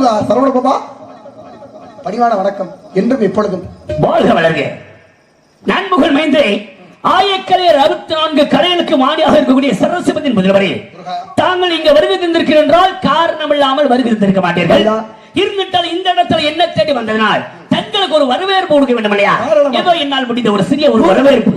சரவணபா பணிவான வணக்கம் என்றும் எப்பொழுதும் வாழ்க வளர்க. நண்புகள் மைந்தே, ஆயக்கலையர் 64 கலைகளுக்கு மாடியாக இருக்கக்கூடிய சரஸ்வதியின் முதல்வரே, தாங்கள் இங்க வருகை தந்திருக்கிறீர்கள் என்றால் காரணம் இல்லாமல் வருகை தந்திருக்க மாட்டீர்கள். இருந்துட்டால் இந்த இடத்துல என்ன தேடி வந்ததனால் தங்களுக்கு ஒரு வரவேற்பு கொடுக்க வேண்டும் இல்லையா? ஏதோ என்னால் முடிந்த ஒரு சிறிய ஒரு வரவேற்பு.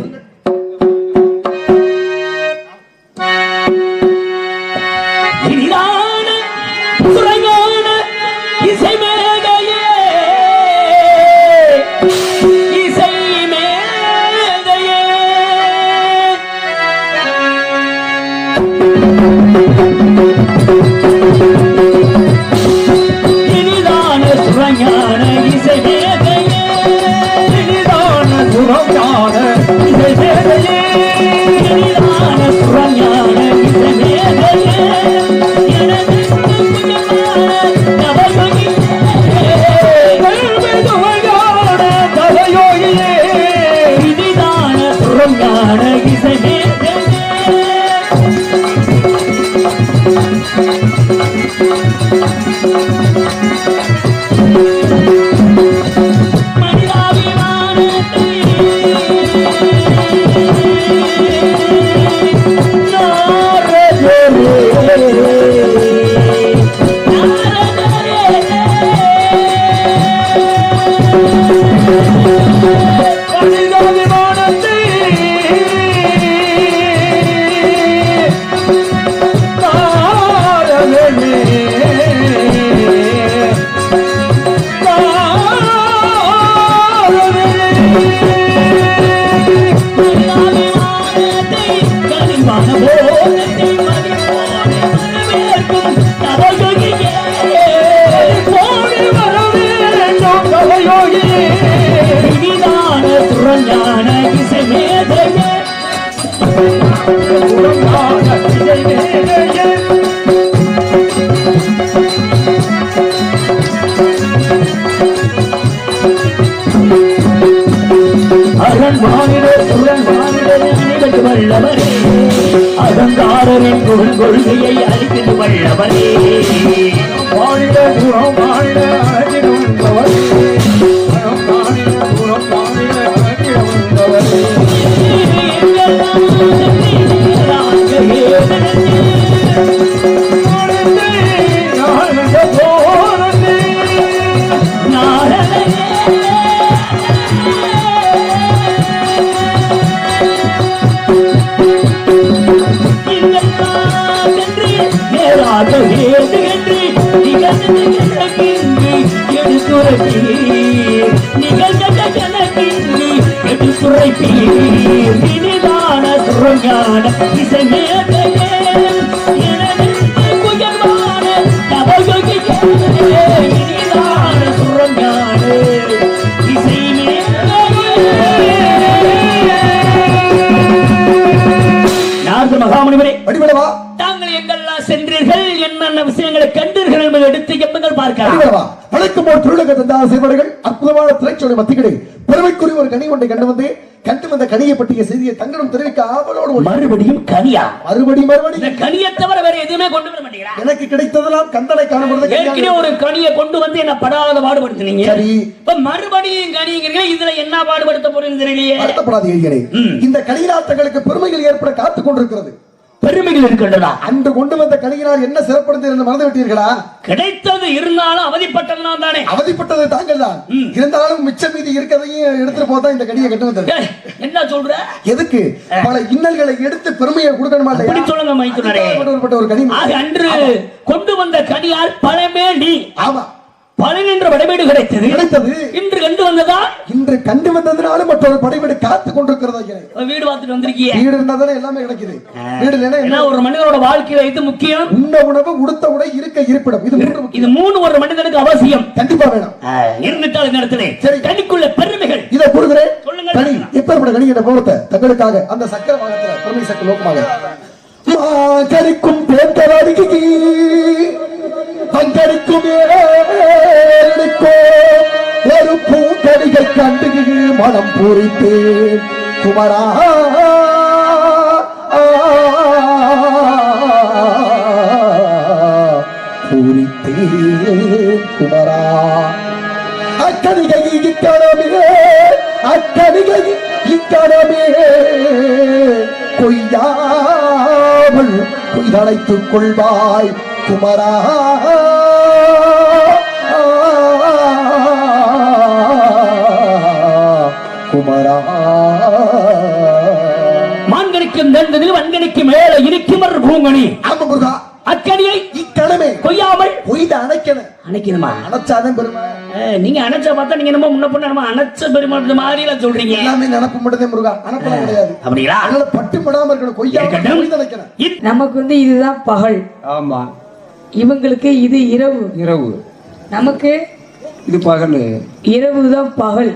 அகங்காரரின் கொள்கையை அழித்து வல்லவரே, வாழ்க குணம் வாழ்க அழகிடுவரே, மகாமுனிவரே, தாங்கள் எங்கெல்லாம் சென்றீர்கள், என்னென்ன விஷயங்களை கண்டீர்கள் என்பதை எடுத்து எம்பங்கள் பார்க்கலாம். வழக்கம் போல் திருடக தந்தார செயல்பாடுகள் அற்புதமான திரைச்சோலை மத்திகளே பெருமைக்குரிய ஒரு கனி ஒன்றை கண்டு வந்த கனியை பற்றிய செய்தியை தங்களும் தெரிவிக்க ஆவலோடு. மறுபடியும் கனியா? மறுபடியும் கனியை தவிர வேற எதுவுமே கொண்டு வர மாட்டீங்களா? எனக்கு கிடைத்ததெல்லாம் கந்தனை காணப்படுது. ஏற்கனவே ஒரு கனியை கொண்டு வந்து என்ன படாத பாடுபடுத்தினீங்க. சரி, இப்ப மறுபடியும் கனிங்கிறீங்க. இதுல என்ன பாடுபடுத்த போறீங்க தெரியலையே. வருத்தப்படாதீர்களே, இந்த கலிநாட்டங்களுக்கு பெருமைகள் ஏற்பட காத்துக் கொண்டிருக்கிறது. பெருமைகள் இருக்கின்றதா? அன்று கொண்டு வந்த கலைஞரால் என்ன சிறப்படுத்தது என்று மறந்து விட்டீர்களா? கிடைத்தது இருந்தாலும் அவதிப்பட்டது நான் தானே. அவதிப்பட்டது தாங்கள் தான். இருந்தாலும் மிச்ச மீதி இருக்கிறதையும் எடுத்துட்டு போதான் இந்த கடியை கட்டு வந்தது. என்ன சொல்ற? எதுக்கு? பல இன்னல்களை எடுத்து பெருமையை கொடுக்கணுமா இல்லையா? அப்படி சொல்லுங்க மைத்துனரே. ஒரு கனி அன்று கொண்டு வந்த கனியால் பழமே நீ. ஆமா, பலன் என்ற படைவீடு கிடைத்தது. இன்று கண்டு வந்ததா? இன்று கண்டு வந்ததுனால மற்றொரு படைவீடு காத்து கொண்டிருக்கிறதா? வீடு பார்த்துட்டு வந்திருக்கீங்க. வீடு இருந்தாதானே எல்லாமே கிடைக்குது. வீடு இல்லைன்னா என்ன? ஒரு மனிதனோட வாழ்க்கையில இது முக்கியம். உண்ண உணவு, உடுத்த உடை, இருக்க இருப்பிடம், இது மூணு ஒரு மனிதனுக்கு அவசியம். கண்டிப்பா வேணும். இருந்துட்டால் இந்த இடத்துல சரி கனிக்குள்ள பெருமைகள் இதை கொடுக்கிறேன். சொல்லுங்க. கனி எப்பேற்பட்ட கனி என்ற போலத்தை தங்களுக்காக அந்த சக்கர வாகனத்துல பெருமை சக்கர லோகமாக கனிக்கும் பேட்டவாடிக்கு பங்கடிக்கும் ஒரு பூங்கடிகள் கண்டு மனம் பூரித்தேன் குமரா. பூரித்தேன் அக்கணிகை இக்கணமே அக்கணிகை இக்கணமே கொய்யாமல் கொய்தழைத்துக் கொள்வாய் குமரா குமரா மான்கணிக்கும் தண்டதில் வன்கணிக்கு மேல இருக்குமர் பூங்கணி ஆமா முருகா அக்கணியை இக்கணமே கொய்யாமல் கொய்த அணைக்கணும் அணைக்கணுமா அணைச்சாதான் பெருமை நீங்க அணைச்சா பார்த்தா நீங்க நம்ம முன்ன பொண்ணு நம்ம அணைச்ச பெருமாள் மாதிரி எல்லாம் சொல்றீங்க எல்லாமே நினப்பு மட்டும்தான் முருகா அனுப்பலாம் கிடையாது அப்படிங்களா அதனால பட்டு படாம இருக்கணும் கொய்யாமல் அணைக்கணும் நமக்கு இதுதான் பகல். ஆமா இவங்களுக்கு இது இரவு. இரவு நமக்கு இது பகல். இரவு தான் பகல்,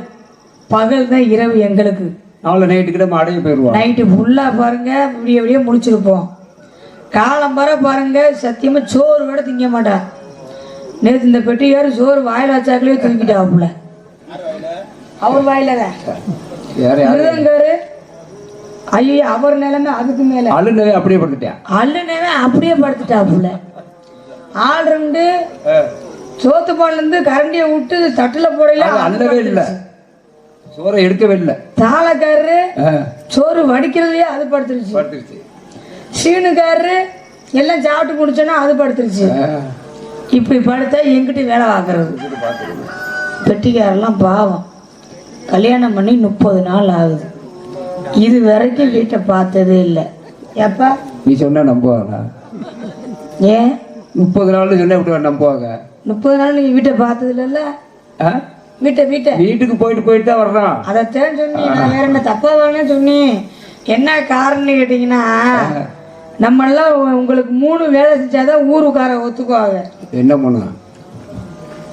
பகல் தான் இரவு எங்களுக்கு. நாளை நைட்டுக்கிட்ட அடைய போயிடுவோம். நைட்டு ஃபுல்லா பாருங்க விடிய விடிய முடிச்சிருப்போம். காலம் வர பாருங்க சத்தியமா சோறு கூட திங்க மாட்டான். நேற்று இந்த பெட்டியாரு சோறு வாயில வச்சாக்கலே தூங்கிட்டாப்புல. அவர் வாயிலதான் மிருதங்காரு. ஐயோ அவர் நிலைமை அதுக்கு மேல அழுனவே அப்படியே படுத்துட்டேன். அள்ளுனவே அப்படியே படுத்துட்டாப்புல. ஆள் ரெண்டு சோத்து பால்ல இருந்து கரண்டியை விட்டு தட்டுல போடல அள்ளவே இல்லை, சோறை எடுக்கவே இல்லை. தாளக்காரரு சோறு வடிக்கிறதையே அது படுத்துருச்சு. சீனுக்காரரு எல்லாம் சாப்பிட்டு முடிச்சோன்னா அது படுத்துருச்சு. இப்படி படுத்தா எங்கிட்ட வேலை பார்க்கறது. பெட்டிக்காரெல்லாம் பாவம் கல்யாணம் பண்ணி 30 நாள் ஆகுது. இது வரைக்கும் வீட்டை பார்த்ததே இல்லை. எப்ப நீ சொன்னா நம்புவாங்க? ஏன் 30 நாள் சொன்னா இப்படி நம்புவாங்க? 30 நாள் நீ வீட்டை பார்த்தது இல்லைல்ல. வீட்டுக்கு போயிட்டு தான் வர்றான். அதைத்தான் சொன்னி. நான் வேற என்ன தப்பா வேணா சொன்னி. என்ன காரணம்னு கேட்டீங்கன்னா நம்ம எல்லாம் உங்களுக்கு 3 வேலை செஞ்சாதான் ஊருக்கார ஒத்துக்குவாங்க. என்ன பண்ண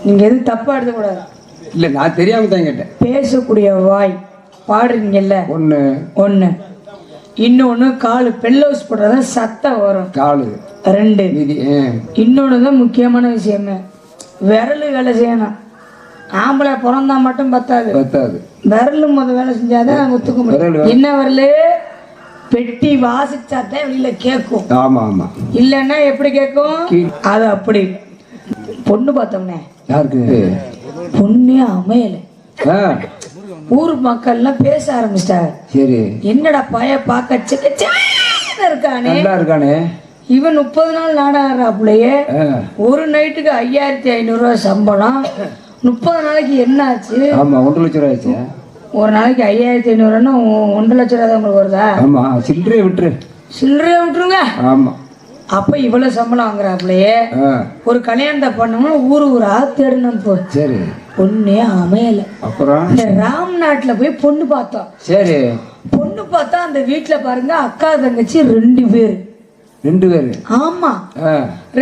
நீங்க எதுவும் தப்பா எடுக்க கூடாது. இல்ல நான் தெரியாம தான் கேட்டேன். பேசக்கூடிய வாய் பாடுறீங்கல்ல ஒண்ணு, இன்னொன்னு காலு பெல்லோஸ் போடுறதா சத்தம் வரும். காலு 2. இன்னொன்னுதான் முக்கியமான விஷயமே, விரல் வேலை செய்யணும். ஆம்பளை பிறந்தா மட்டும் பத்தாது, விரலு வேலை செஞ்சாதான் ஒத்துக்க முடியும். என்ன விரலு? பெட்டி வாசிச்சாதான் வெளியில கேட்கும். ஆமா ஆமா, இல்லன்னா எப்படி கேட்கும்? அது அப்படி. பொண்ணு பார்த்தோம்னே யாருக்கு பொண்ணே அமையல. ஊர் மக்கள் எல்லாம் பேச ஆரம்பிச்சிட்டாங்க. சரி, என்னடா பைய பார்க்க இருக்கானே, இவன் 30 நாள் நாடாடுறாப்புலையே. ஒரு நைட்டுக்கு 5500 ரூபாய் சம்பளம். 30 நாளைக்கு என்ன ஆச்சு? ஆமா 1 லட்சம் ரூபாய் ஆச்சு. ஒரு நாளைக்கு 5500 1 லட்சம் ரூபாய் உங்களுக்கு வருதா? ஆமா, சில்லறையை விட்டுருங்க. ஆமா, அப்ப இவ்வளவு சம்பளம் வாங்குறாப்புலையே. ஒரு கல்யாணத்தை பண்ணோம்னா ஊரா தேடணும். போ சரி, பொண்ணே அமையல. அப்புறம் இந்த ராம் நாட்டுல போய் பொண்ணு பார்த்தோம். சரி, பொண்ணு பார்த்தா அந்த வீட்டுல பாருங்க அக்கா தங்கச்சி 2 பேரு. 2 பேரு? ஆமா,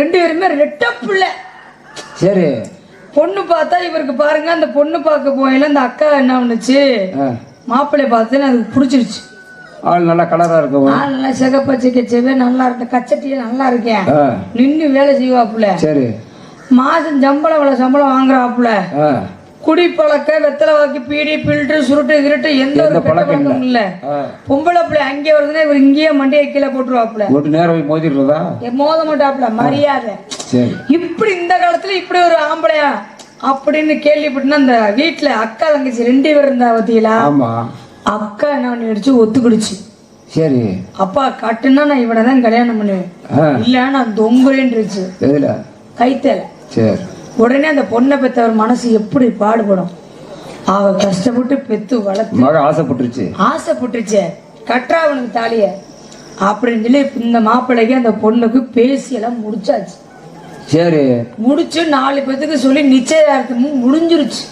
2 பேருமே ரெட்ட பிள்ளை. சரி, பொண்ணு பார்த்தா இவருக்கு பாருங்க அந்த பொண்ணு பார்க்க போயில அந்த அக்கா என்ன பண்ணுச்சு, மாப்பிள்ளைய பார்த்து அதுக்கு பிடிச்சிருச்சு. ஆள் நல்லா கலரா இருக்கும், ஆள் நல்லா சிகப்பச்சை நல்லா இருக்க, கச்சட்டியே நல்லா இருக்கேன், நின்று வேலை செய்வாப்புல. சரி, மாசம் சம்பளம் வாங்குறாப்புல. குடிப்பழக்க, வெத்தலை வாக்கி, பீடி, பில்டர், சுருட்டு கிருட்டு எந்த ஒரு பழக்கம் இல்ல. பொம்பளை பிள்ளை அங்கே வருதுன்னா இவர் இங்கேயே மண்டையை கீழே போட்டுருவாப்புல. நேரம் மோதிடுறதா? மோத மாட்டாப்புல, மரியாதை. இப்படி இந்த காலத்துல இப்படி ஒரு ஆம்பளையா அப்படின்னு கேள்விப்பட்டுனா அந்த வீட்டுல அக்கா தங்கச்சி 2 பேர் இருந்தா பத்தியா? அக்கா என்ன பண்ணிடுச்சு, ஒத்துக்கிடுச்சு. சரி, அப்பா கட்டுனா நான் இவனதான் கல்யாணம் பண்ணுவேன், இல்ல நான் தொங்குறேன்னுச்சு கைத்தல. சரி, உடனே அந்த பொண்ணை பெத்தவர் மனசு எப்படி பாடுபடும். அவ கஷ்டப்பட்டு பெத்து வளர்த்து ஆசைப்பட்டுச்சு கட்டுறா அவனுக்கு தாலிய அப்படின்னு சொல்லி இந்த மாப்பிள்ளைக்கு அந்த பொண்ணுக்கு பேசி எல்லாம் முடிச்சாச்சு. சரி, முடிச்சு 4 பேத்துக்கு சொல்லி நிச்சயதார்த்தமும் முடிஞ்சிருச்சு.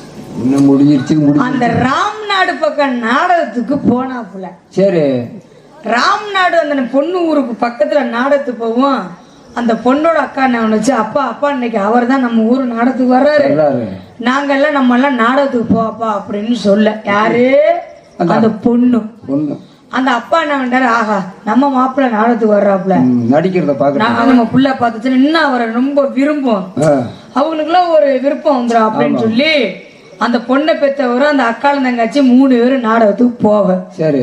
அந்த ராம்நாடு பக்கம் நாடகத்துக்கு போனாப்புல. சரி, ராம்நாடு அந்த பொண்ணு ஊருக்கு பக்கத்துல நாடகத்துக்கு போவோம். அந்த பொண்ணோட அக்கா என்ன பண்ணுச்சு, அப்பா இன்னைக்கு அவர் தான் நம்ம ஊரு நாடகத்துக்கு வர்றாரு, நாங்கெல்லாம் நம்ம எல்லாம் நாடகத்துக்கு போப்பா அப்படின்னு சொல்ல. யாரு? அந்த பொண்ணு. அந்த அப்பா என்ன பண்றாரு, ஆஹா நம்ம மாப்பிள்ள நாடகத்துக்கு வர்றாப்புல, நடிக்கிறத பாக்க நம்ம புள்ள பார்த்துச்சு இன்னும் அவரை ரொம்ப விரும்பும், அவங்களுக்கு எல்லாம் ஒரு விருப்பம் வந்துடும் அப்படின்னு சொல்லி அந்த பொண்ணை பெற்றவரும் அந்த அக்கால தங்கச்சி 3 பேரும் நாடகத்துக்கு போக. சரி,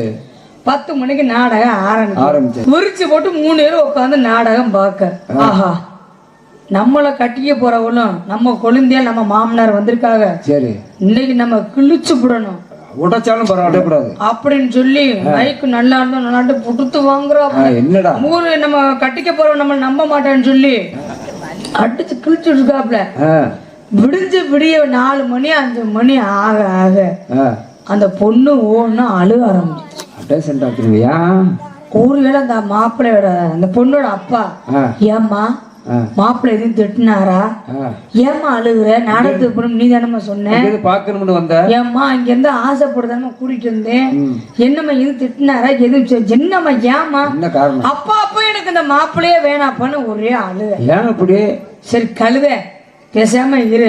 10 மணிக்கு நாடகம் ஆரம்பிச்சு விரிச்சு போட்டு 3 பேரும் உட்காந்து நாடகம் பார்க்க. ஆஹா நம்மளை கட்டிக்க போறவங்களும் நம்ம கொழுந்தியால் நம்ம மாமனார் வந்திருக்காங்க, சரி இன்னைக்கு நம்ம கிழிச்சு விடணும், உடைச்சாலும் பரவாயில்லக்கூடாது அப்படின்னு சொல்லி மைக்கு நல்லா இருந்தோம் நல்லாட்டு புடுத்து வாங்குறோம். என்னடா ஊரு நம்ம கட்டிக்க போறோம் நம்ம நம்ப மாட்டேன்னு சொல்லி அடிச்சு கிழிச்சுட்டு இருக்காப்ல. விடிஞ்சு விடிய 4 மணி 5 மணி ஆக ஆக அந்த பொண்ணு ஒண்ணு அழுக ஆரம்பிச்சு. ஒருவேளை அந்த மாப்பிள்ளையோட அந்த பொண்ணோட அப்பா, ஏம்மா மாப்பிள்ளை எதுவும் திட்டினாரா, ஏம்மா அழுகுற, நாடகத்துக்கு போகணும் நீ தானம்மா சொன்ன, பாக்கணும்னு வந்த, ஏம்மா இங்க இருந்து ஆசைப்படுதானம்மா கூட்டிட்டு இருந்தேன், என்னம்மா எதுவும் திட்டினாரா, எதுவும் என்னம்மா, ஏம்மா அப்பா அப்பா எனக்கு இந்த மாப்பிள்ளையே வேணாப்பான்னு ஒரே அழுக. ஏன் அப்படி? சரி கழுத பேசாம இரு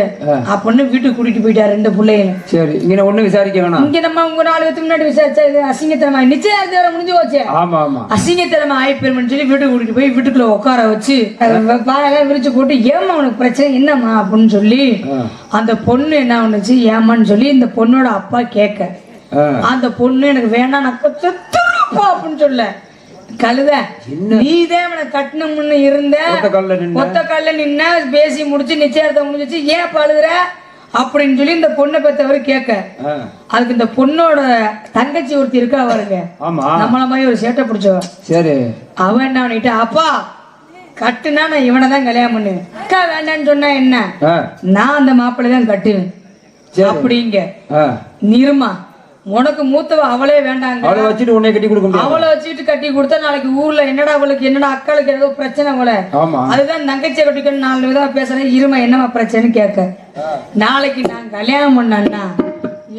அப்படின்னு வீட்டுக்கு கூட்டிட்டு போயிட்டாரு 2 பிள்ளைகளும். சரி இங்க ஒண்ணு விசாரிக்க வேணாம், இங்க நம்ம உங்க 4 பேருக்கு முன்னாடி விசாரிச்சா இது அசிங்கத்தனமா நிச்சயம் முடிஞ்சு போச்சு. ஆமா ஆமா அசிங்கத்தனமா ஆயிப்பேருன்னு சொல்லி வீட்டுக்கு கூட்டிட்டு போய் வீட்டுக்குள்ள உட்கார வச்சு பாயெல்லாம் விரிச்சு போட்டு, ஏமா உனக்கு பிரச்சனை என்னம்மா அப்படின்னு சொல்லி அந்த பொண்ணு என்ன பண்ணுச்சு, ஏமான்னு சொல்லி இந்த பொண்ணோட அப்பா கேட்க, அந்த பொண்ணு எனக்கு வேணாம் நான் செத்துருப்பா அப்படின்னு சொல்ல, கழுத நீதே அவனை கட்டணும்னு இருந்த ஒத்த கல்ல நின்ன பேசி முடிச்சு நிச்சயத்தை முடிஞ்சிச்சு, ஏன் பழுதுற அப்படின்னு சொல்லி இந்த பொண்ணை பெற்றவரு கேட்க, அதுக்கு இந்த பொண்ணோட தங்கச்சி ஒருத்தி இருக்கா அவருங்க, நம்மள மாதிரி ஒரு சேட்டை பிடிச்சவ, சரி அவன் என்ன பண்ணிட்டு, அப்பா கட்டுனா நான் இவனை தான் கல்யாணம் பண்ணுவேன், அக்கா வேண்டான்னு சொன்னா என்ன, நான் அந்த மாப்பிள்ளை தான் கட்டுவேன் அப்படிங்க. நிர்மா உனக்கு மூத்தவ அவளே வேண்டாங்க, அவளை வச்சுட்டு உன்னை கட்டி கொடுக்க முடியாது, அவளை வச்சுட்டு கட்டி கொடுத்தா நாளைக்கு ஊர்ல என்னடா அவளுக்கு என்னடா அக்காளுக்கு ஏதோ பிரச்சனை போல, அதுதான் தங்கச்சியை கட்டிக்கணும் 4 விதமா பேசுறேன், இருமா என்னமா பிரச்சனைன்னு கேட்க, நாளைக்கு நான் கல்யாணம் பண்ணேன்னா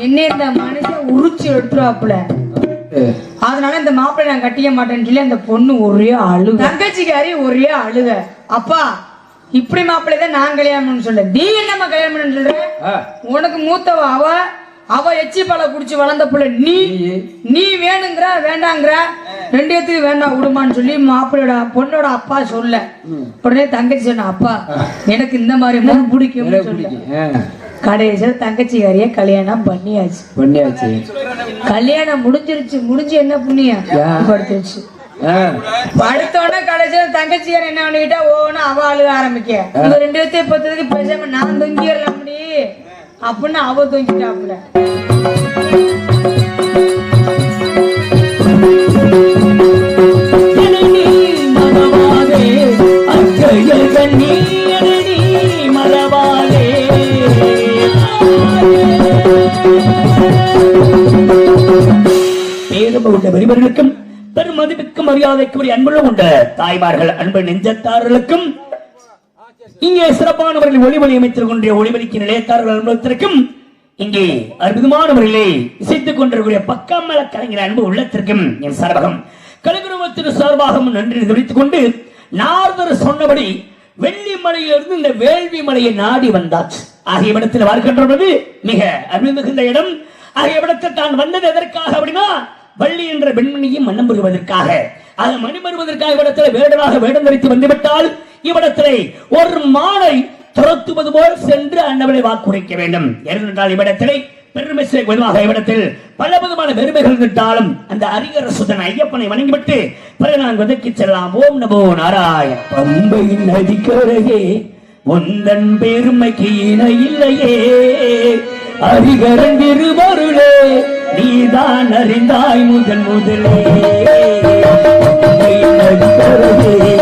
என்ன இந்த மனுஷன் உரிச்சு எடுத்துருவாப்புல, அதனால இந்த மாப்பிள்ளை நான் கட்டிக்க மாட்டேன்னு சொல்லி அந்த பொண்ணு ஒரே அழுக, தங்கச்சிக்காரி ஒரே அழுக, அப்பா இப்படி மாப்பிள்ளை தான் நான் கல்யாணம்னு சொல்ல, நீ என்னம்மா கல்யாணம் பண்ணு சொல்ற, உனக்கு மூத்தவ அவ எச்சி பாலை குடிச்சு வளர்ந்த பிள்ளை, நீ வேணுங்கிற வேண்டாங்கிற 2 பேத்துக்கு வேண்டாம் விடுமான்னு சொல்லி மாப்பிள்ளையோட பொண்ணோட அப்பா சொல்ல, உடனே தங்கச்சி சொன்ன, அப்பா எனக்கு இந்த மாதிரி பிடிக்கும் சொல்ல, கடைசியில் தங்கச்சிக்காரிய கல்யாணம் பண்ணியாச்சு. கல்யாணம் முடிஞ்சு என்ன புண்ணியம் படுத்துருச்சு. படுத்தோட கடைசியில் தங்கச்சியார் என்ன பண்ணிக்கிட்டா ஓன்னு அவ அழுக ஆரம்பிக்க, இந்த 2 பேர்த்தையும் பத்ததுக்கு பேசாம நான் தொங்கிடலாம் முடி அப்படின்னு அவ தொங்கிட்டாப்புல. பெரியவர்களுக்கும் பெரும் மதிப்புக்கும் மரியாதைக்குரிய அன்புள்ள உண்ட தாய்மார்கள், அன்பு நெஞ்சத்தார்களுக்கும், இங்கே சிறப்பானவர்கள் ஒளிமொழி அமைத்துக் கொண்ட ஒளிமொழிக்கு நிலையத்தார்கள் அனுபவத்திற்கும், இங்கே அற்புதமான முறையிலே இசைத்துக் கொண்டிருக்கிற பக்கமல கலைஞர் அன்பு உள்ளத்திற்கும் என் சார்பகம் கலைகுருவத்தின் சார்பாகவும் நன்றி தெரிவித்துக் கொண்டு, நாரதர் சொன்னபடி வெள்ளிமலையிலிருந்து இந்த வேள்வி மலையை நாடி வந்தாச்சு. ஆகிய இடத்தில் பார்க்கின்றது மிக அருள் மிகுந்த இடம். ஆகிய இடத்தில் தான் வந்தது எதற்காக அப்படின்னா, வள்ளி என்ற பெண்மணியும் மன்னம் பெறுவதற்காக, அது மணி பெறுவதற்காக இடத்துல வேடனாக வேடம் தரித்து வந்துவிட்டால் இவ்விடத்திலே ஒரு மானை துரத்துவது போல் சென்று அன்னவளை வாக்குரைக்க வேண்டும். ஏனென்றால் இவ்விடத்திலே பெருமை வெகுவாக இவ்விடத்தில் பல விதமான பெருமைகள் இருந்தாலும் அந்த அரிகர சுதன் ஐயப்பனை வணங்கிவிட்டு பிறகு நான் வதக்கி செல்லலாம். ஓம் நமோ நாராயண. பம்பையின் நதிக்கரையே உந்தன் பெருமைக்கு இணை இல்லையே, அரிகரன் திருவருளே நீதான் அறிந்தாய் முதலே. பம்பையின் நதிக்கரையே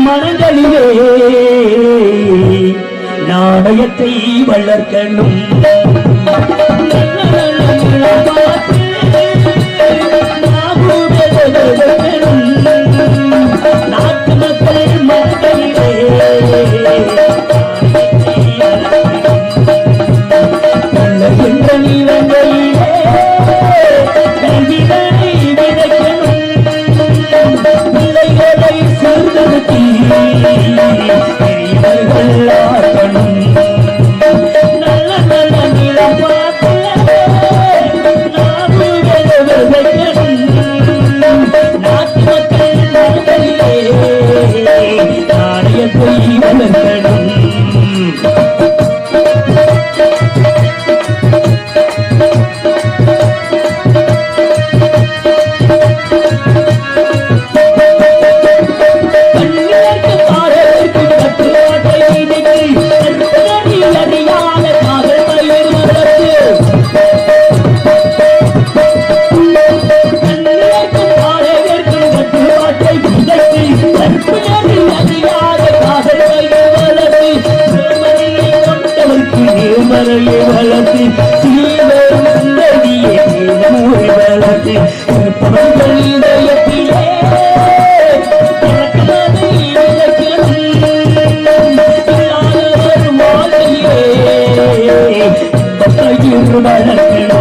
மனங்களிலே நாணயத்தை வளர்க்கணும். நாட்டு மக்கள் மனங்களிலே என்ற நீளங்களிலே கல்விகளை விதைக்கணும். பிள்ளைகளை சீர்திருத்தி பெரியவர்கள் ஆக்கணும். நல்ல நல்ல நிலம் பார்த்து நாடு விதைக்கணும். நாட்டு மக்கள் மனங்களிலே நாணயத்தை வளர்க்கணும். வளர்த்து சீவரும் சுந்தரியே வளர்த்து இதயத்திலே வளர்க்கணும்.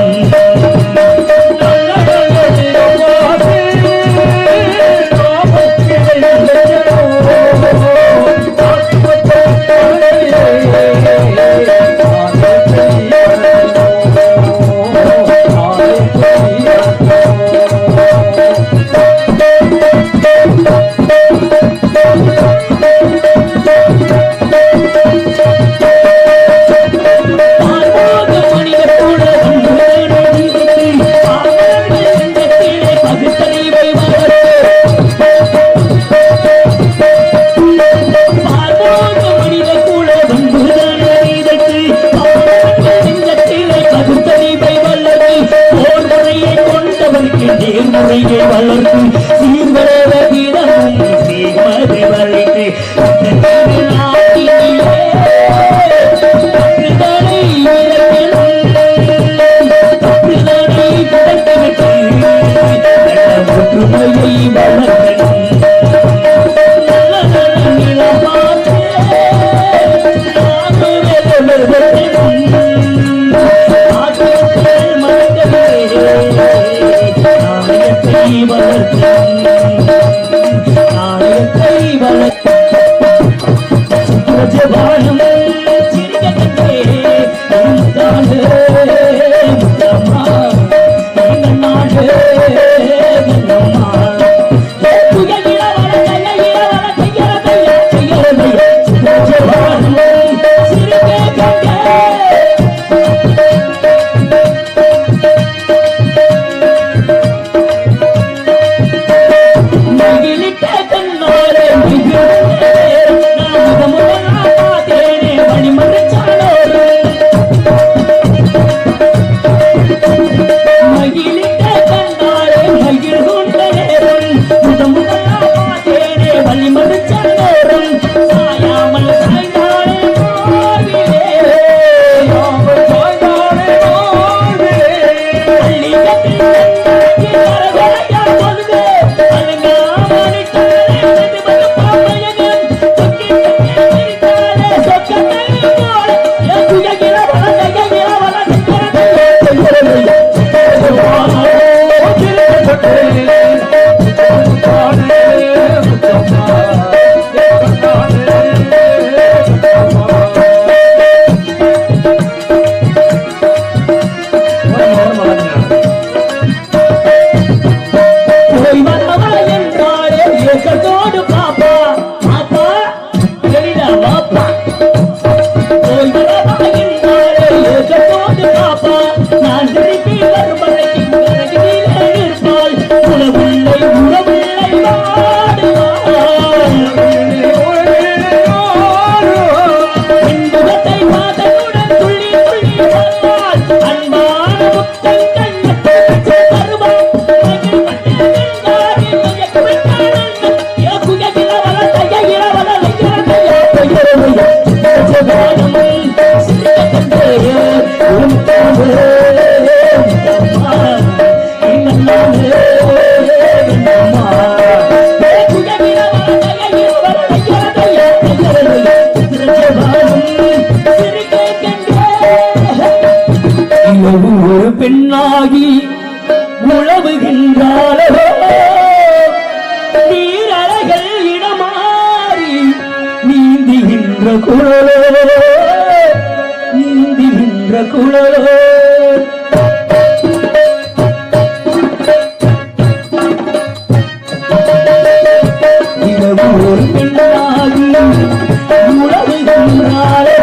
நேர்முறையை வளர்த்து சீர்வரவ வீரமும் சீர்மதை வளைத்து ஒற்றுமையை வளர்க்கணும். அன்பான முத்தம் கண்ண பெண்ணாகி உழவுகின்றாளோ நீரழகள் இடமாறி நீந்துகின்ற குழலோ நீந்துகின்ற குழலோ ஒரு பெண்ணாகி உழவுகின்றாளோ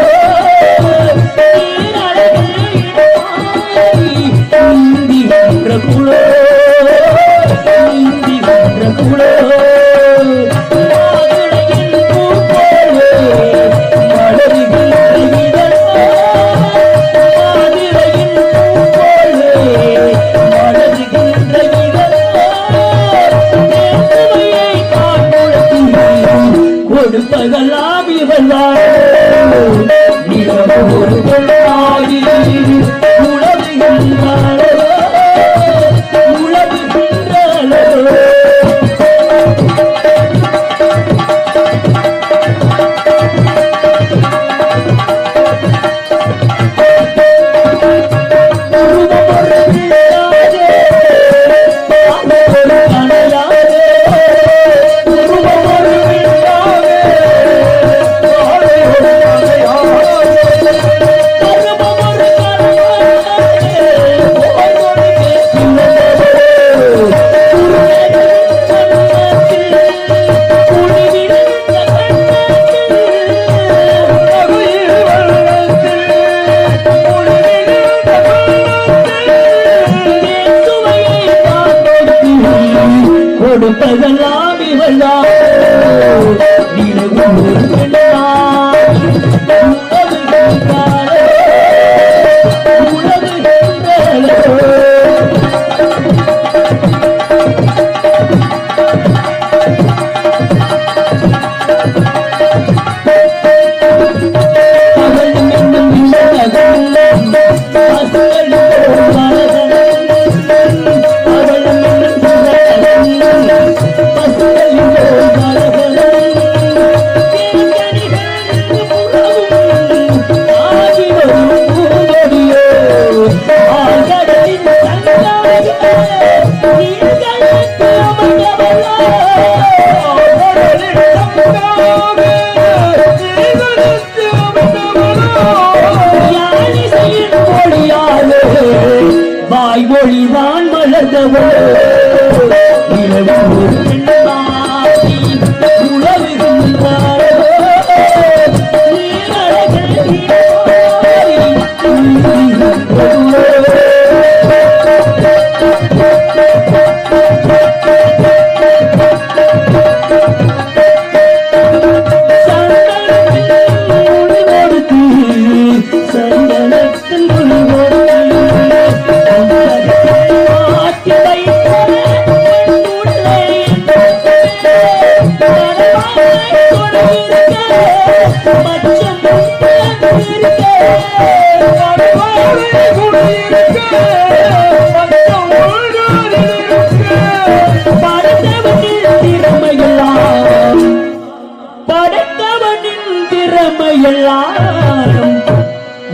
நீந்துகின்ற குழலோ நீந்துகின்ற குழலோ கொடுப்பதெல்லாம் இவள்தான் ஒரு பொருளாகி உழவுகின்றாளோ உழவுகின்றாளோ கொடுப்பதெல்லாம் இவள்தான் வாய்மொழிதான் வளர்ந்தவோ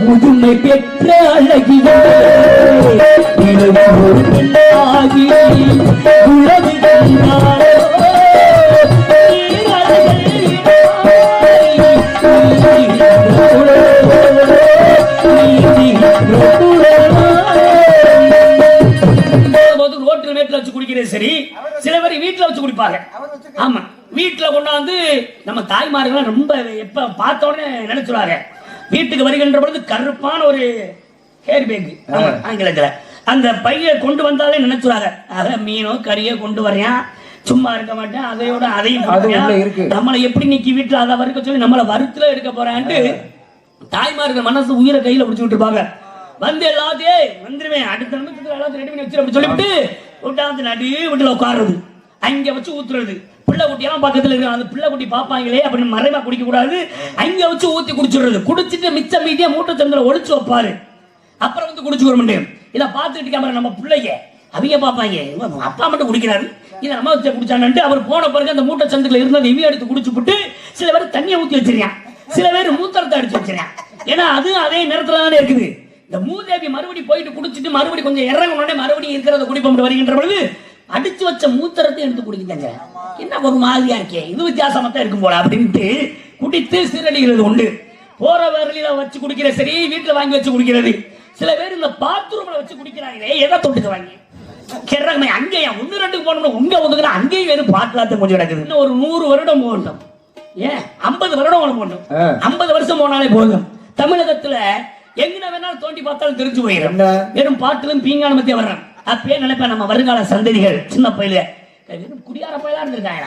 முதுமை பெற்ற அழகிய ஒரு பெண்ணாகி உழவுகின்றாளோ ரோட்டில் வீட்டுல வச்சு குடிக்கிறது சரி, சில பேர் வீட்டுல வச்சு குடிப்பாங்க. ஆமா, வீட்டுல கொண்டாந்து நம்ம தாய்மார்கள் ரொம்ப எப்ப பார்த்த உடனே நினைச்சுறாங்க. வீட்டுக்கு வருகின்ற பொழுது கருப்பான ஒரு ஹேர் பேக் ஆங்கிலத்துல அந்த பைய கொண்டு வந்தாலே நினைச்சுறாங்க, அத மீனோ கறியோ கொண்டு வரையா, சும்மா இருக்க மாட்டேன், அதையோட அதையும் நம்மளை எப்படி நீக்கி வீட்டுல அதை வறுக்க சொல்லி நம்மளை வறுத்துல இருக்க போறான்ட்டு தாய்மார்கள் மனசு உயிரை கையில பிடிச்சுட்டு இருப்பாங்க. வந்து எல்லாத்தையும் வந்துருவேன், அடுத்த நிமிஷத்துல எல்லாத்தையும் ரெடி பண்ணி வச்சு சொல்லிவிட்டு விட்டாந்து நடு வீட்டுல உட்காருறது, அங்க வச்சு ஊத்துறது. பிள்ளை குட்டியெல்லாம் பக்கத்துல இருக்கு, அந்த பிள்ளை குட்டி பாப்பாங்களே அப்படின்னு மறைவா குடிக்க கூடாது, அங்க வச்சு ஊத்தி குடிச்சிடுறது. குடிச்சிட்டு மிச்ச மீதியா மூட்டை சந்தில ஒழிச்சு வைப்பாரு, அப்புறம் வந்து குடிச்சுக்க முடியும். இதை பார்த்துட்டு கேமரா நம்ம பிள்ளைங்க அவங்க பாப்பாங்க, அப்பா மட்டும் குடிக்கிறாரு, இதை நம்ம வச்சு குடிச்சான்னு. அவர் போன பிறகு அந்த மூட்டை சந்துல இருந்தது இவி எடுத்து குடிச்சு விட்டு சில பேர் தண்ணியை ஊத்தி வச்சிருக்கான், சில பேர் மூத்திரத்தை அடிச்சு வச்சிருக்கான். ஏன்னா அது அதே நேரத்துல தானே இருக்குது. இந்த மூதேவி மறுபடியும் போயிட்டு குடிச்சிட்டு மறுபடியும் கொஞ்சம் இறங்க மறுபடியும் இருக்கிறத குடிப்போம் வருகின்ற பொழுது அடிச்சு வச்ச மூத்திரத்தை எடுத்து குடிக்குங்க. என்ன ஒரு மாதிரியா இருக்கே, இது வித்தியாசமா தான் இருக்கும் போல அப்படின்ட்டு குடித்து சீரழிகிறது உண்டு. போற வரலில வச்சு குடிக்கிற சரி, வீட்டுல வாங்கி வச்சு குடிக்கிறது. சில பேர் இந்த பாத்ரூம்ல வச்சு குடிக்கிறாங்களே, எதை தொட்டுக்கு வாங்கி கிடமே அங்கேயா 1-2 போனோம் உங்க ஒதுக்குற அங்கேயும் வெறும் பாட்டிலாத்த கொஞ்சம் கிடக்குது. இன்னும் ஒரு 100 வருடம் போகட்டும், ஏன் 50 வருடம் போகட்டும், 50 வருஷம் போனாலே போதும். தமிழகத்துல எங்க வேணாலும் தோண்டி பார்த்தாலும் தெரிஞ்சு போயிடும். வெறும் பாட்டிலும் பீங்கான மத்திய வர்றேன். அப்பயே நினைப்பேன் நம்ம வருங்கால சந்ததிகள் சின்ன பயில குடியார பயிலா இருந்திருக்காங்க.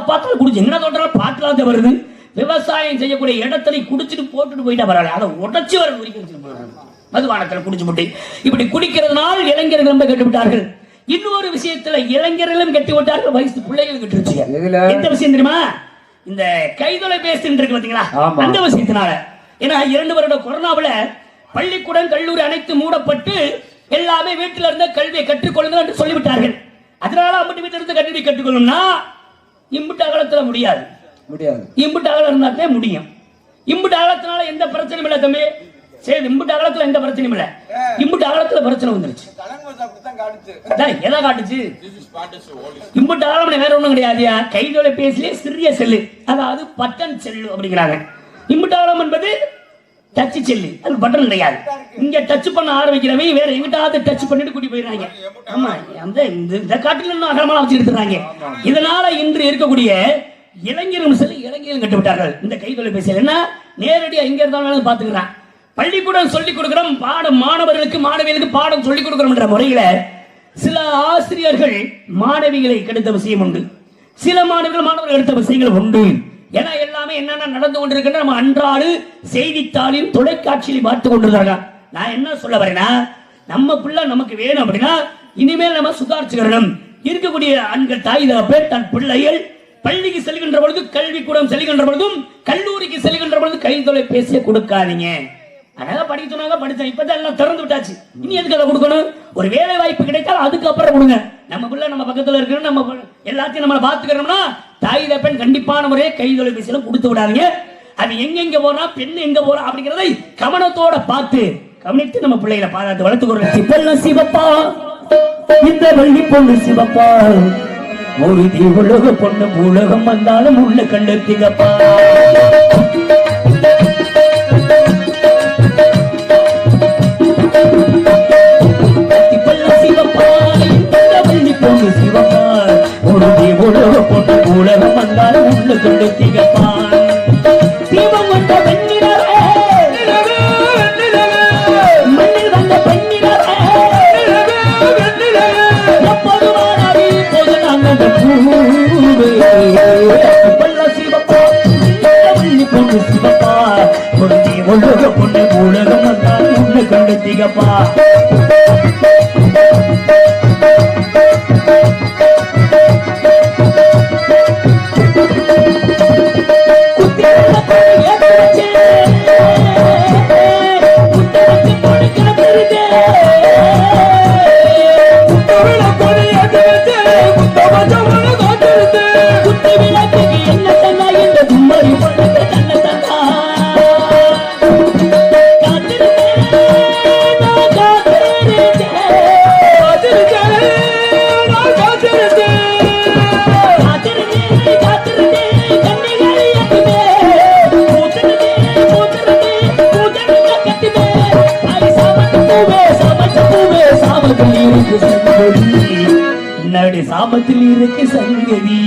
பார்த்தாலும் குடிச்சு எங்க தோட்டம் பாட்டிலாத்த வருது. விவசாயம் செய்யக்கூடிய இடத்துல குடிச்சிட்டு போட்டுட்டு போயிட்டா பரவாயில்ல, அதை உடச்சி வர மதுபானத்தில் குடிச்சு முட்டி இப்படி குடிக்கிறதுனால் இளைஞர்கள் ரொம்ப கெட்டு விட்டார்கள். இன்னொரு விஷயத்துல இளைஞர்களும் கெட்டு விட்டார்கள், வயசு பிள்ளைகளும் கெட்டுருச்சு. எந்த விஷயம் தெரியுமா? இந்த கைதொலைபேசி இருக்கு பாத்தீங்களா, அந்த விஷயத்தினால. ஏன்னா 2 வருட கொரோனாவில பள்ளிக்கூடம் கல்லூரி அனைத்து மூடப்பட்டு எல்லாமே வீட்டில இருந்த கல்வியை கற்றுக்கொள்ளுங்கள் என்று சொல்லிவிட்டார்கள். அதனால அம்பட்டு வீட்டில இருந்து கல்வி கற்றுக்கொள்ளணும்னா இம்புட்டு அகலத்துல முடியாது, இம்புட்டு அகலம் இருந்தாலே முடியும். இம்புட்டு அகலத்தினால எந்த பிரச்சனையும் இல்லை தம்பி. சரி, இம்புட்டு அகலத்துல எந்த பிரச்சனையும் இல்லை, இம்புட்டு அகலத்துல பிரச்சனை வந்துருச்சு. எதை காட்டுச்சு? இம்புட்டு அகலம் வேற ஒண்ணும் கிடையாது. கைதொலைபேசியிலே சிறிய செல்லு, அதாவது பட்டன் செல்லு அப்படிங்கிறாங்க. இம்புட்டு அகலம் என்பது டச் செல்லு, அது பட்டன் கிடையாது. இங்க டச் பண்ண ஆரம்பிக்கிறவங்க வேற எங்கிட்டாவது டச் பண்ணிட்டு கூட்டி போயிடுறாங்க. ஆமா, இந்த காட்டில இன்னும் அகலமா வச்சுக்கிட்டு. இதனால இன்று இருக்கக்கூடிய இளைஞர்கள் சொல்லி இளைஞர்கள் கட்டு விட்டார்கள். இந்த கைதொலைபேசியில் என்ன நேரடியா எங்க இருந்தாலும் பாத்துக்கிறான். பள்ளிக்கூடம் சொல்லிக் கொடுக்கிறோம், பாடம் மாணவர்களுக்கு மாணவிகளுக்கு பாடம் சொல்லிக் கொடுக்கிறோம் என்ற முறையில சில ஆசிரியர்கள் மாணவிகளை கெடுத்த விஷயம் உண்டு, சில மாணவர்கள் எடுத்த விஷயங்கள் உண்டு. ஏன்னா எல்லாமே என்னென்ன நடந்து கொண்டிருக்கின்ற நம்ம அன்றாடு செய்தித்தாளையும் தொலைக்காட்சியிலும் பார்த்து கொண்டிருக்காங்க. நான் என்ன சொல்ல வரேன்னா, நம்ம பிள்ளை நமக்கு வேணும் அப்படின்னா இனிமேல் நம்ம சுதாரிச்சுக்கணும். இருக்கக்கூடிய ஆண்கள் தாய் தகப்பன் தன் பிள்ளைகள் பள்ளிக்கு செல்கின்ற பொழுது, கல்விக்கூடம் செல்கின்ற பொழுதும், கல்லூரிக்கு செல்கின்ற பொழுது கைதொலைபேசியை கொடுக்காதீங்க. அதனால படிக்க சொன்னாங்க, படிச்சேன். இப்பதான் எல்லாம் திறந்து விட்டாச்சு, இனி எதுக்கு அதை கொடுக்கணும்? ஒரு வேலை வாய்ப்பு கிடைத்தால் அதுக்கப்புறம் கொடுங்க. நம்ம பிள்ளை நம்ம பக்கத்துல இருக்கணும், நம்ம எல்லாத்தையும் நம்ம பாத்துக்கிறோம்னா தாய் தகப்பன் கண்டிப்பான முறையை கைதொலைபேசியில கொடுத்து விடாதீங்க. அது எங்க போறா, பெண் எங்க போறா அப்படிங்கறதை கவனத்தோட பார்த்து கவனித்து நம்ம பிள்ளைகளை பாராட்டு வளர்த்துக்கிறோம். சிப்பெல்லாம் சிவப்பா, இந்த வள்ளி பொண்ணு சிவப்பா, ஒரு உலக பொண்ணு உலகம் வந்தாலும் உள்ள கண்டு திகப்பா. சிவப்பா, ஒரு உலக பொண்ணு உலகம் வந்தாலும் உள்ள கண்டு திகப்பா. தீபம் வந்த பெண்ணினரே, மண்ணில் வந்த பெண்ணினரே, எப்போதுமானாடி போது நாங்கள் சிவப்பா, பொண்ணு சிவப்பா, ஒரு உலக பொண்ணு உலகம் வந்தாலும் உள்ள கண்டு திகப்பா. நடு சாபத்தில் இருக்கு சங்கதி.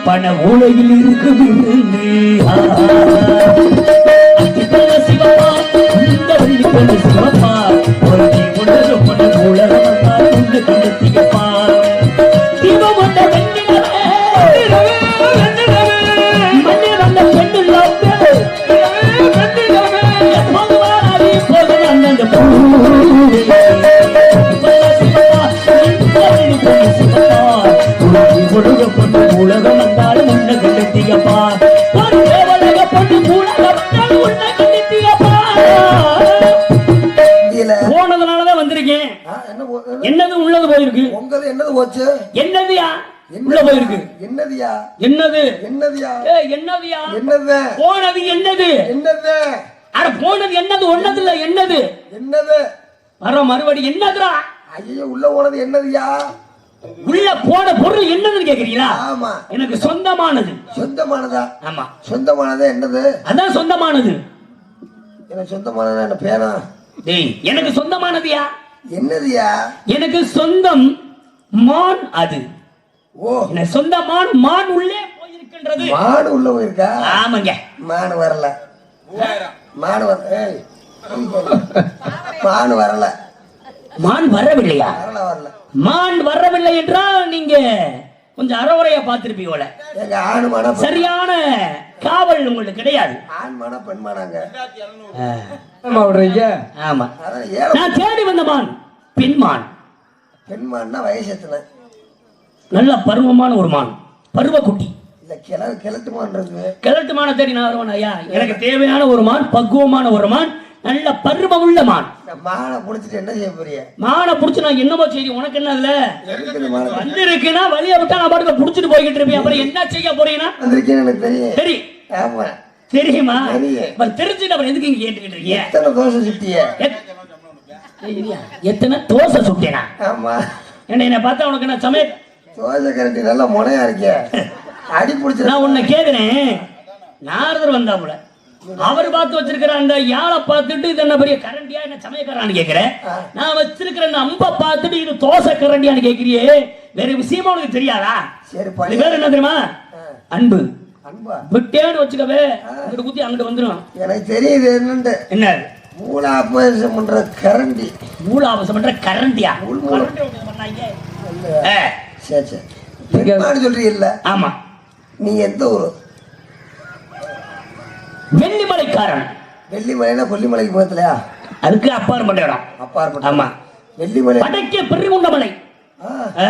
பண உலகில் இருக்கு விருந்து சிவப்பா இந்த வள்ளி கொண்டு சிவப்பா ஒரு நீ கொண்டது பண உலகம் கொண்டு கொண்டு திகப்பா தீபம் கொண்ட வெண்ணிலவே மண்ணி வந்த பெண்ணில் எப்போது வாராதி போது அந்த உலகம் வந்தாலும் உன்னை கண்டித்தியப்பா உலக பொண்ணு உலகம் வந்தாலும் உன்னை கண்டித்தியப்பா போனதுனாலதான் வந்திருக்கேன் என்னது உள்ளது போயிருக்கு உங்க என்னது போச்சு என்னதுயா உள்ள போயிருக்கு என்னதுயா என்னது என்னதுயா என்னதுயா என்னது போனது என்னது என்னது அட போனது என்னது ஒன்னது இல்ல என்னது என்னது வர மறுபடி என்னதுடா ஐயோ உள்ள போனது என்னதுயா உள்ள போன பொருள் என்னதுன்னு கேக்குறீங்களா ஆமா எனக்கு சொந்தமானது சொந்தமானதா ஆமா சொந்தமானது என்னது அதான் சொந்தமானது எனக்கு சொந்தமானது என்ன பேனா டேய் எனக்கு சொந்தமானதுயா என்னதுயா எனக்கு சொந்தம் மான் அது ஓ எனக்கு சொந்த மான் மான் உள்ளே போயிருக்கின்றது மாடு உள்ள போயிருக்கா ஆமாங்க மாடு வரல மாடு வரல ஏய் மாடு வரல மான் வரவில்லையா வரல வரல மான் வரவில்லை என்றால் நீங்க கொஞ்சம் அறவுரையா பார்த்திருப்பீங்கள எங்க ஆணு மானா சரியான காவல் உங்களுக்கு கிடையாது ஆண் மானா பெண் மானாங்க விடுறீங்க ஆமா அதான் ஏழை நான் தேடி வந்த மான் பெண் மான் பெண் மான்னா வயசு எத்தனை நல்ல பருவமான ஒரு மான் பருவக்குட்டி இல்ல கிழட்டு மான் இருக்கு கிழட்டு மானை தேடி நான் வருவேன் ஐயா எனக்கு தேவையான ஒரு மான் பக்குவமான ஒரு மான் நல்ல பருவமுள்ள மான் இந்த மானை புடிச்சிட்டு என்ன செய்ய போறிய மானை புடிச்சு நான் என்னமோ சரி உனக்கு என்ன இல்ல எதுக்கு இந்த மானை வந்து இருக்குன்னா வழிய விட்டா நான் பாட்டுக்கு புடிச்சிட்டு போய்கிட்டு இருப்பேன் அப்புறம் என்ன செய்ய போறீங்கன்னா வந்திருக்கேன்னு எனக்கு தெரியும் சரி ஆமா தெரியுமா தெரியும். அப்புறம் தெரிஞ்சுட்டு அப்புறம் எதுக்கு இங்க கேட்டுக்கிட்டு இருக்கீங்க எத்தனை தோசை சுட்டிய எத்தனை தோசை சுட்டேனா ஆமா என்ன பார்த்தா உனக்கு என்ன சமயம் தோசை கரண்டி நல்லா முனையா இருக்கிய அடி பிடிச்சிட நான் உன்னை கேக்குறேன் நாரதர் வந்தாப்புல அவர் பார்த்து வச்சிருக்கிற அந்த யாழை பார்த்துட்டு இது என்ன பெரிய கரண்டியா என்ன சமயக்காரான்னு கேக்குறேன் நான் வச்சிருக்கிற அந்த அம்பை பார்த்துட்டு இது தோசை கரண்டியான்னு கேக்குறியே வேற விஷயமா உனக்கு தெரியாதா சரி இது பேர் என்ன தெரியுமா அன்பு அன்பா விட்டேன்னு வச்சுக்கவே அங்கிட்டு குத்தி அங்கிட்டு வந்துடும் எனக்கு தெரியுது என்னண்டு என்ன மூலாபேசம் பண்ற கரண்டி மூலாபசம் பண்ற கரண்டியா மூலம். கரண்டி பண்ணாங்க சரி சரி பெண்மான்னு சொல்றீங்க இல்ல ஆமா நீ எந்த ஊரு வெள்ளிமலைக்காரன் வெள்ளிமலைனா கொல்லிமலைக்கு பக்கத்துலயா அதுக்கு அப்பாற்பட்ட இடம் அப்பாற்பட்ட ஆமா வெள்ளிமலை வடக்கே பெருங்குண்டமலை ஆ,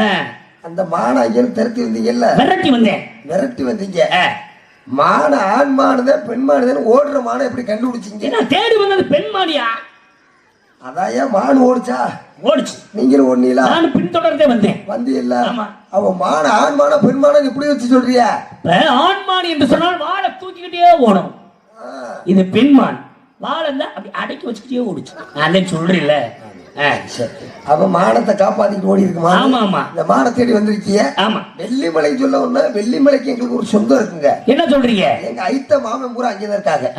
அந்த மானை ஐயன் திரட்டி வந்தீங்கல்ல விரட்டி வந்தேன் விரட்டி வந்தீங்க மானை ஆண் மானுதான் பெண் மானுதான் ஓடுற மானை எப்படி கண்டுபிடிச்சீங்க நான் தேடி வந்தது பெண் மாடியா அதான் ஏன் மான் ஓடிச்சா ஓடிச்சு நீங்களும் ஓடுனீங்களா நான் பின்தொடர்ந்தே வந்தேன் வந்தீல்ல ஆமா. அவ மானை ஆண் மானை பெண் மானை இப்படி வச்சு சொல்றியா இப்ப ஆண்மான் என்று சொன்னால் வாழை தூக்கிக்கிட்டே ஓடும் இது பெண்மான் வாழை தான் அப்படி அடக்கி வச்சுக்கிட்டே ஓடிச்சு நான் சொல்றேன்ல சரி அவ மானத்தை காப்பாத்திட்டு ஓடி இருக்குமா ஆமா ஆமா இந்த மானை தேடி வந்திருக்கிய ஆமா வெள்ளிமலை சொல்ல ஒண்ணு வெள்ளிமலைக்கு எங்களுக்கு ஒரு சொந்தம் இருக்குங்க என்ன சொல்றீங்க எங்க ஐத்த மாமன் பூரா அங்கேதான் இருக்காங்க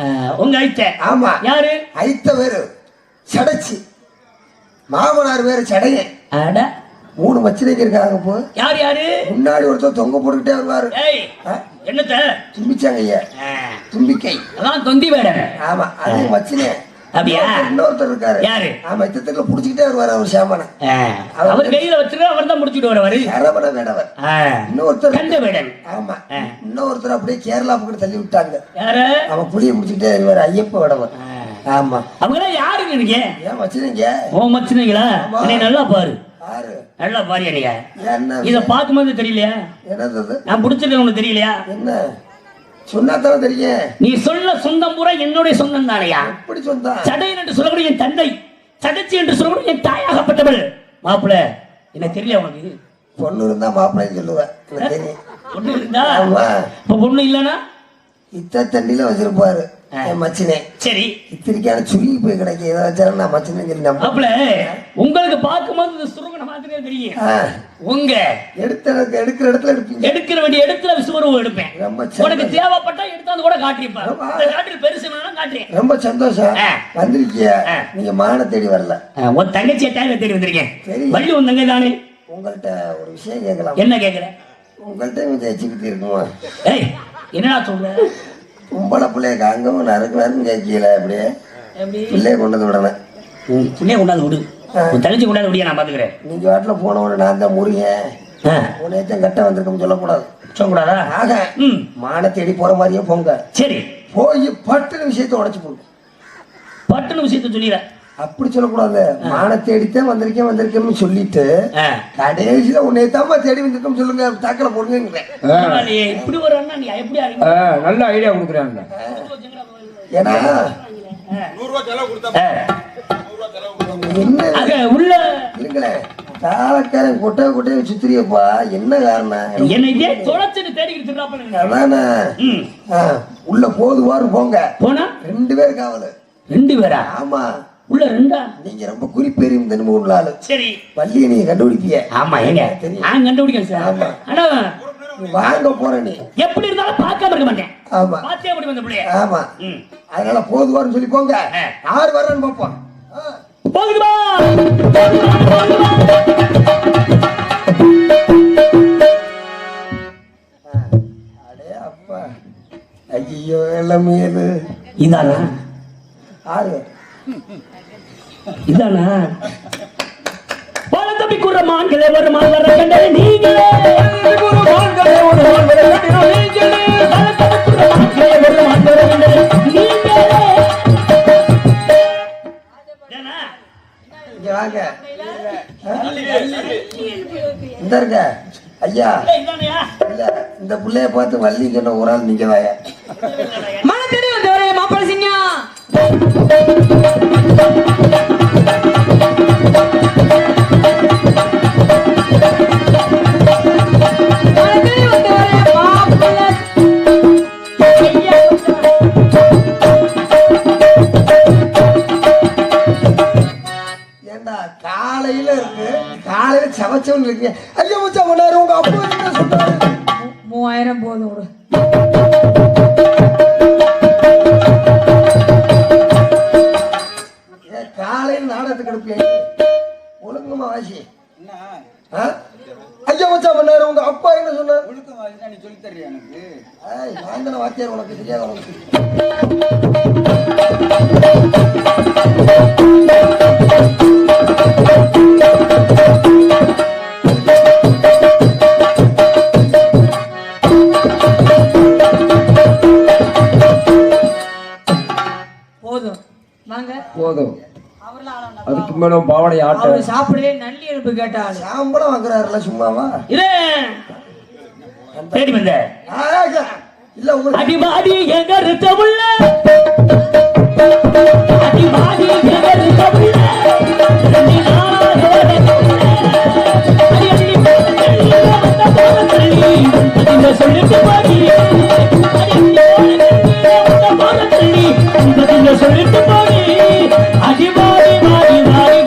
உங்க ஐத்த ஆமா யாரு ஐத்த பேரு சடைச்சு மாமனார் பேரு சடையன் அட 3 மச்சினைக்கு இருக்காங்க இப்போ யாரு யாரு முன்னாடி ஒருத்தர் தொங்க போட்டுக்கிட்டே வருவாரு ஏய் என்னத்த தும்பிச்சாங்க ஐயா தும்பிக்கை அதான் தொந்தி வேடன் ஆமா அது மச்சினே அப்படியா இன்னொருத்தர் இருக்காரு யாரு ஆமா இத்தத்துல புடிச்சுக்கிட்டே வருவாரு அவர் சாமான அவர் கையில வச்சிருக்க அவர் தான் முடிச்சுட்டு வருவாரு சரவண வேடவர் இன்னொருத்தர் கண்ட வேடன் ஆமா இன்னொருத்தர் அப்படியே கேரளா பக்கம் தள்ளி விட்டாங்க யாரு அவன் புளிய முடிச்சுக்கிட்டே வருவாரு ஐயப்ப வேடவர் ஆமா அவங்க யாருங்க நீங்க ஏன் மச்சினீங்க ஓ மச்சினீங்களா என்னை நல்லா பாரு யாரு நல்லா பாரியா நீங்க என்ன இத பாக்கும்போது தெரியலையா என்னது நான் பிடிச்சிருக்கேன் உனக்கு தெரியலையா என்ன சொன்னாத்தானே தெரியும் நீ சொல்ல சொந்தம் பூரா என்னுடைய சொந்தம் தானையா எப்படி சொந்தா சடையன் என்று சொல்லக்கூடிய என் தந்தை சடைச்சி என்று சொல்லக்கூடிய என் தாயாகப்பட்டவள் மாப்பிள்ள என்ன தெரியல உனக்கு பொண்ணு இருந்தா மாப்பிள்ளைன்னு சொல்லுவேன் எனக்கு தெரியும் பொண்ணு இருந்தா ஆமா இப்ப பொண்ணு இல்லனா இத்த தண்ணியில வச்சிருப்பாரு என் மச்சினே சரி இத்திரிக்கான சுருங்கி போய் கிடைக்க ஏதோ வச்சாலும் நான் மச்சினே சொல்லி நம்ப மாப்பிள்ள உங்களுக்கு பார்க்கும்போது இந்த சுருங்கன மாதிரியே தெரியும் உங்க எடுக்கிற இடத்துல எடுப்பீங்க எடுக்கிற வேண்டிய இடத்துல விசுவரவு எடுப்பேன் ரொம்ப உனக்கு தேவைப்பட்டா எடுத்தாந்து கூட காட்டிருப்பேன் இந்த காட்டில் பெருசு வேணா காட்டுறேன் ரொம்ப சந்தோஷம் வந்திருக்கிய நீங்க மான தேடி வரல உன் தங்கச்சியை தேவை தேடி வந்திருக்கேன் சரி வள்ளி உன் தங்கை தானே உங்கள்கிட்ட ஒரு விஷயம் கேட்கலாம் என்ன கேக்குற உங்கள்கிட்ட தேய்ச்சிக்கிட்டு இருக்குமா? ஏய் என்னடா சொல்ற? கும்பல பிள்ளைய காங்கவும் நறுக்கு கேட்கல. அப்படியே பிள்ளைய கொண்டு வந்து விடணும். புண்ணிய கொண்டாந்து விடு, உன் தங்கச்சி கொண்டாந்து விடியா, நான் பாத்துக்கிறேன். நீங்க வாட்டில போனவன நான் தான் முருகன் உன்னையத்தான் கட்ட வந்திருக்கோம் சொல்லக்கூடாது. சொல்லக்கூடாதா? ஆக மான தேடி போற மாதிரியே போங்க. சரி, போய் பட்டுன்னு விஷயத்த உடைச்சு போங்க. பட்டுன்னு விஷயத்த சொல்லிடுற. அப்படி சொல்லக்கூடாது. மான தேடித்தான் வந்திருக்கேன்னு சொல்லிட்டு கடைசியில உன்னையத்தாமா தேடி வந்திருக்கோம் சொல்லுங்க, தாக்கல போடுங்க. இப்படி ஒரு அண்ணா நீ எப்படி அறிவு? நல்ல ஐடியா கொடுக்குறாங்க. ஏன்னா என்ன உள்ள இருங்களே தாளக்காரன் கொட்டையை சுத்திரியப்பா, என்ன காரணம்? என்ன இதே தொலைச்சுட்டு தேடிக்கிட்டு அதானே உள்ள போதுவாரு போங்க. போனா 2 பேர் காவலு. 2 பேரா? ஆமா. உள்ள 2ஆ? நீங்க ரொம்ப குறிப்பேறியும் தன்மை உள்ள ஆளு. சரி, வள்ளியை நீங்க கண்டுபிடிப்பிய. ஆமா, எங்க நான் கண்டுபிடிக்கிறேன் சார். ஆனா வாங்க போற நீ எப்படி இருந்தாலும் பார்க்காம இருக்க மாட்டேன். ஆமா, பாத்தே அப்படி வந்த பிள்ளைய. ஆமா. அதனால போதுவாருன்னு சொல்லி போங்க. யார் வர்றன்னு பாப்போம். போகுதுமா அடே அப்பா, ஐயோ எல்லாமே இது இதானா? ஆறு இதானா? தம்பி கூற மான்களே வருமான் வர கண்டே நீங்களே, மான்களே வருமான் வர கண்டே நீங்களே, மான்களே வருமான் வர கண்டே நீங்களே. ஏனா இங்க வாங்க. இந்த இருக்க ஐயா. இதானயா? இல்ல, இந்த பிள்ளைய பார்த்து வள்ளி சொன்ன ஒரு ஆள் நீங்க வாயா. மன தேடி வந்தவரே மாப்பிள்ளை சிங்கம். ஏண்டா காலையில இருக்கு, காலையில சமைச்சவன் இருக்கீங்க. ஐயா மச்சா கொண்டாரு உங்க அப்பா என்ன சொல்றாரு? 3000 போதும் விடு. காலையில நாடகத்துக்கு எடுப்பீங்க. ஒழுங்குமா வாசி. ஐயா மச்சா பண்ணாரு உங்க அப்பா என்ன சொன்னாரு? நீ சொல்லி தர்றியா எனக்கு? வாங்கின வாத்தியார் உனக்கு தெரியாது. உனக்கு போதும் வாங்க. போதும். அதுக்கு மேலும் பாவடை ஆட்ட அவரு சாப்பிடவே நல்லி எலும்பு கேட்டாரு. சாம்பளம் வாங்குறாருல சும்மாவா? இதே தேடி வந்த இல்ல உங்களுக்கு அடிவாடி எங்க இருந்தவுள்ள, அடிவாடி எங்க இருந்தவுள்ள, சொல்லிட்டு பாடி சொல்லிட்டு பாடி அடிவாடி வாடி வாடி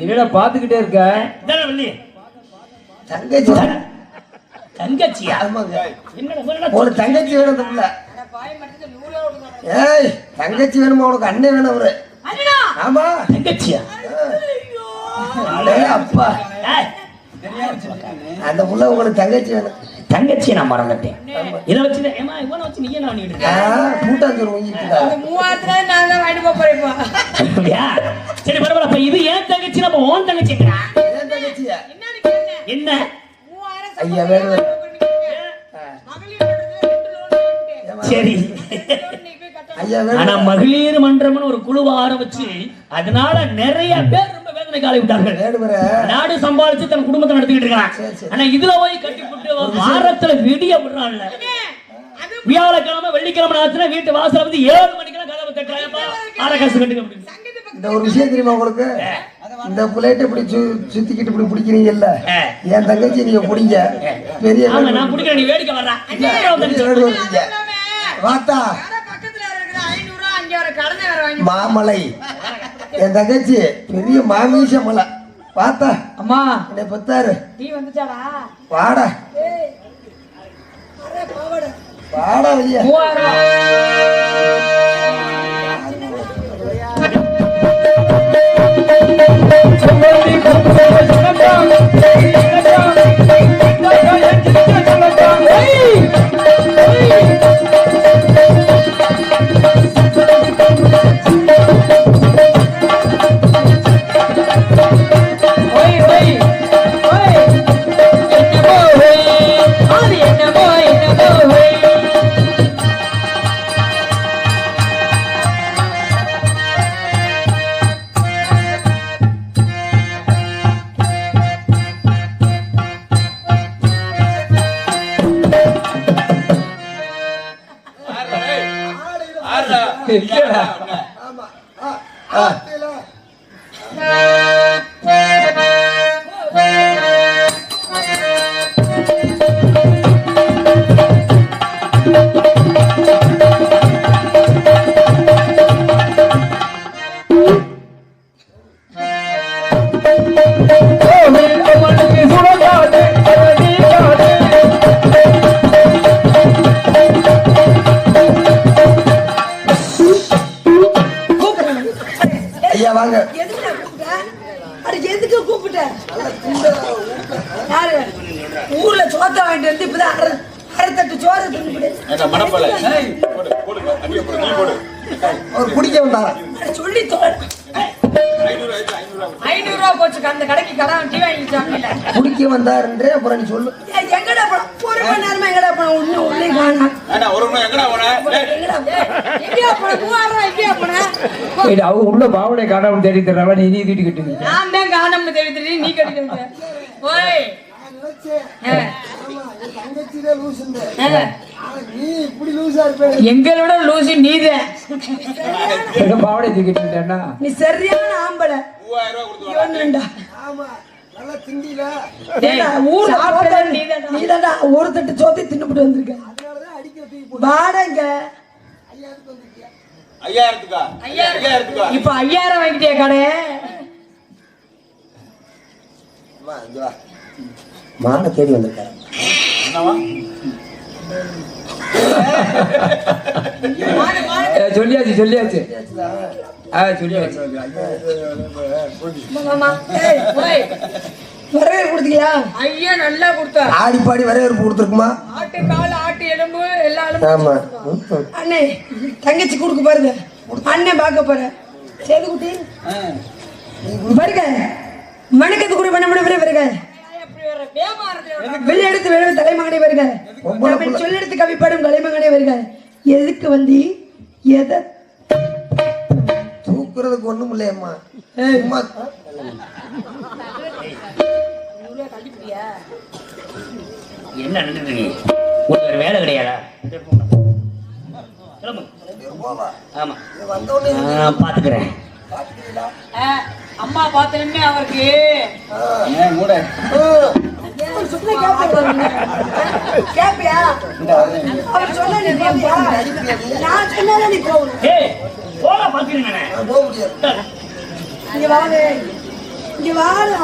என்னடா பாத்துக்கிட்டே இருக்க? தங்கச்சி. தங்கச்சியா? ஒரு தங்கச்சி வேணும் தப்புல. ஏய் தங்கச்சி வேணுமா உனக்கு? அண்ணன் வேணும் அவரு. ஆமா தங்கச்சியா? அடே அப்பா, அந்த புள்ள உங்களுக்கு தங்கச்சி வேணும். தங்கச்சியை நான் மறந்துட்டேன். இதை வச்சு ஏமா இவனை வச்சு நீ என்ன பண்ணிட்டு இருக்க? கூட்டாஞ்சோறு வாங்கிட்டு 3000 நான் தான் வாங்கிட்டு போறேன்ப்பா. அப்படியா? சரி பரவாயில்ல. அப்ப இது ஏன் தங்கச்சி, நம்ம ஓன் தங்கச்சி. ஏன் தங்கச்சியா? என்ன ஐயா வேணும். சரி ஐயா ஆனா வேணும். மகளிர் மன்றம்னு ஒரு குழுவை ஆரம்பிச்சு அதனால நிறைய பேர் ரொம்ப வேதனை காலை விட்டார்கள். வேணுமர நாடு சம்பாதிச்சு தன் குடும்பத்தை நடத்திக்கிட்டு இருக்கான். ஆனா இதுல போய் கட்டி போட்டு வாரத்துல விடிய விடுறான்ல. வியாழக்கிழமை வெள்ளிக்கிழமை ஆச்சுன்னா வீட்டு வாசல வந்து 7 மணிக்கெல்லாம் கதவை தட்டுறாங்கப்பா, அரை காசு கட்டுங்க அப்படின்னு. இந்த ஒரு விஷயம் தெரியுமா உங்களுக்கு? இந்த பிள்ளைட்ட இப்படி சுத்திக்கிட்டு இப்படி பிடிக்கிறீங்கல்ல, என் தங்கச்சி நீங்க பிடிங்க. பெரிய ஆமா நான் பிடிக்கிறேன், நீ வேடிக்கை வர்றா. வாத்தா மாமலை என் தங்கச்சி பெரிய மாமீச மலை. பார்த்தா அம்மா என்னை பத்தாரு நீ வந்துச்சாடா? வாடா. வாடா வெளியே 3000 இல்லடா. ஆமா ஐயா வாங்க. எதுக்கு கூப்பிட்ட? அட எதுக்கு கூப்பிட்ட? யாரு? ஊர்ல சோத்த வாங்கிட்டு வந்து இப்பதான் அரைத்தட்டு சோறு தின்னுபிடு. அவர் குடிக்க வந்தாரா? சொல்லி தொலை. 500 ரூபா போச்சு அந்த கடைக்கு கடன் டீ வாங்கிட்டாங்கல்ல. குடிக்க வந்தாருன்றே அப்புறம் நீ சொல்லு. எங்கடா போன? ஒரு மணி நேரமா எங்கடா போன? ஒண்ணு உள்ளே காணோம். ஒரு மணி எங்கடா போன? எங்கயா போன? 3000 எங்கயா போன? ஏய், அவங்க உள்ள பாவனை காணாம தேடி தர்றவ நீ தூட்டி கட்டுங்க. நான் தான் காணோம்னு தெரிவித்து நீ கட்டிட்டு வந்த. ஓய். தங்கச்சியே லூசுங்க. நீ இப்படி லூசா இருப்ப. எங்களோட லூசி நீதான். எங்க பாவனை தூக்கிட்டு நீ சரியான ஆம்பளை. 3000 ஆமா நல்லா திண்டில. ஊர் ஆப்பல நீதான்டா ஒரு தட்டு சோத்தை தின்னுபிட்டு வந்திருக்க. அதனாலதான் அடிக்க தூக்கி வாடங்க 5000 5000 இப்ப 5000 வாங்கிட்டியா கடை? வா இங்க வா. மான தேடி வந்திருக்காரு. சொல்லியாச்சு சொல்லியாச்சு. சொல்லியாச்சு. மாமா ஏய் ஓய் வரவேற்பு கொடுத்தீங்களா? ஐயா நல்லா கொடுத்தா. ஆடி பாடி வரவேற்பு கொடுத்துருக்குமா? ஆட்டு கால் ஆட்டு எலும்பு எல்லா எலும்பு. ஆமா. அண்ணே தங்கச்சி கொடுக்க பாருங்க. அண்ணே பார்க்க போறேன். சேது குட்டி வருக மணக்கத்து கூட பண்ண முடிய வருக. வெளி எடுத்து வெளியே தலைமகனே வருக. சொல்லி எடுத்து கவி பாடும் தலைமகனே வருக. எதுக்கு வந்து எதை தூக்குறதுக்கு ஒண்ணும் இல்லையம்மா. சும்மா என்ன நடந்துட்டு நீ? உங்களுக்கு வேற வேலை கிடையாதா? கிளம்பு. ஆமா பாத்துக்கிறேன். அம்மா பார்த்தனே அவருக்கு மூட கேப்பியா? அவர் சொன்னா நீ கேப்பியா? நான் சொன்னால நீ போகணும். ஏய் போடா பாத்துக்கிறேன் நானே. போக முடியாது. இங்க வாங்க. இங்க வாடா.